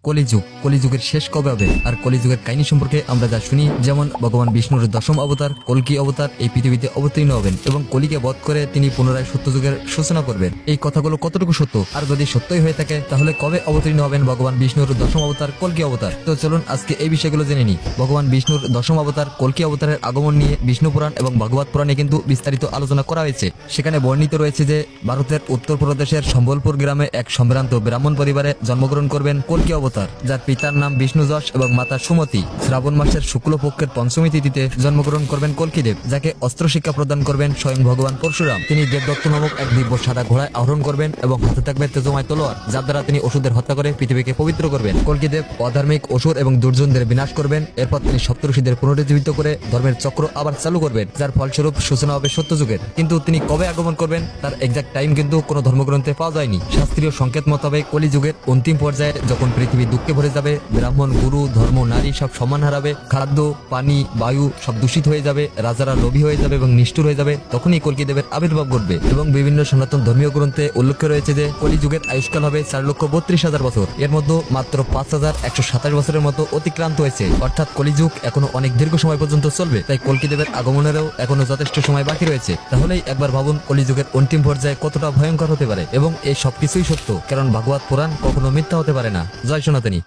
কলিযুগের শেষ কবে হবে আর কলিযুগের কাহিনী সম্পর্কে আমরা যা শুনি, যেমন ভগবান বিষ্ণুর দশম অবতার কল্কি অবতার এই পৃথিবীতে অবতীর্ণ হবেন এবং কলিকে বধ করে তিনি পুনরায় সত্যযুগের সূচনা করবেন। এই কথাগুলো কতটুকু সত্য, আর যদি সত্যই হয়ে থাকে তাহলে কবে অবতীর্ণ হবেন ভগবান বিষ্ণুর দশম অবতার কল্কি অবতার? তো চলুন আজকে এই বিষয়গুলো জেনে নিই। ভগবান বিষ্ণুর দশম অবতার কল্কি অবতারের আগমন নিয়ে বিষ্ণু পুরাণ এবং ভাগবত পুরাণে কিন্তু বিস্তারিত আলোচনা করা হয়েছে। সেখানে বর্ণিত রয়েছে যে ভারতের উত্তরপ্রদেশের সম্বলপুর গ্রামে এক সম্ভ্রান্ত ব্রাহ্মণ পরিবারে জন্মগ্রহণ করবেন কল্কি অবতার, যার পিতার নাম বিষ্ণু যশ এবং মাতা সুমতি। শ্রাবণ মাসের শুক্লপক্ষের পঞ্চমী তিথিতে জন্মগ্রহণ করবেন কল্কিদেব, যাকে অস্ত্র শিক্ষা প্রদান করবেন স্বয়ং ভগবান পরশুরাম। তিনি দেবদত্ত নামক এক দিব্য সাদা ঘোড়ায় আরোহণ করবেন এবং হাতে থাকবে তেজময় তলোয়ার, যার দ্বারা তিনি অসুরদের হত্যা করে পৃথিবীকে পবিত্র করবেন। কল্কিদেব অধার্মিক অসুর এবং দুর্জনদের বিনাশ করবেন। এরপর তিনি সপ্তর্ষিদের পুনরুজ্জীবিত করে ধর্মের চক্র আবার চালু করবেন, যার ফলস্বরূপ সূচনা হবে সত্যযুগের। কিন্তু তিনি কবে আগমন করবেন তার এক্সাক্ট টাইম কিন্তু কোনো ধর্মগ্রন্থে পাওয়া যায়নি। শাস্ত্রীয় সংকেত মোতাবেক কলিযুগের অন্তিম পর্যায়ে যখন পৃথিবী দুঃখে ভরে যাবে, ব্রাহ্মণ গুরু ধর্ম নারী সব সম্মান হারাবে, খাদ্য পানি বায়ু সব দূষিত হয়ে যাবে, রাজারা লোভী হয়ে যাবে এবং নিষ্ঠুর হয়ে যাবে, তখনই কল্কিদেবের আবির্ভাব ঘটবে। এবং বিভিন্ন সনাতন ধর্মীয় গ্রন্থে উল্লেখ রয়েছে যে কলিযুগের আয়ুষ্কাল হবে 4,32,000 বছর। এর মধ্যে মাত্র 5,127 বছরের মতো অতিক্রান্ত হয়েছে, অর্থাৎ কলিযুগ এখনো অনেক দীর্ঘ সময় পর্যন্ত চলবে। তাই কল্কিদেবের আগমনেরও এখনো যথেষ্ট সময় বাকি রয়েছে। তাহলেই একবার ভাবুন কলিযুগের অন্তিম পর্যায়ে কতটা ভয়ঙ্কর হতে পারে। এবং এই সবকিছুই সত্য, কারণ ভাগবত পুরাণ কখনো মিথ্যা হতে পারে না। জয় সনাতনী।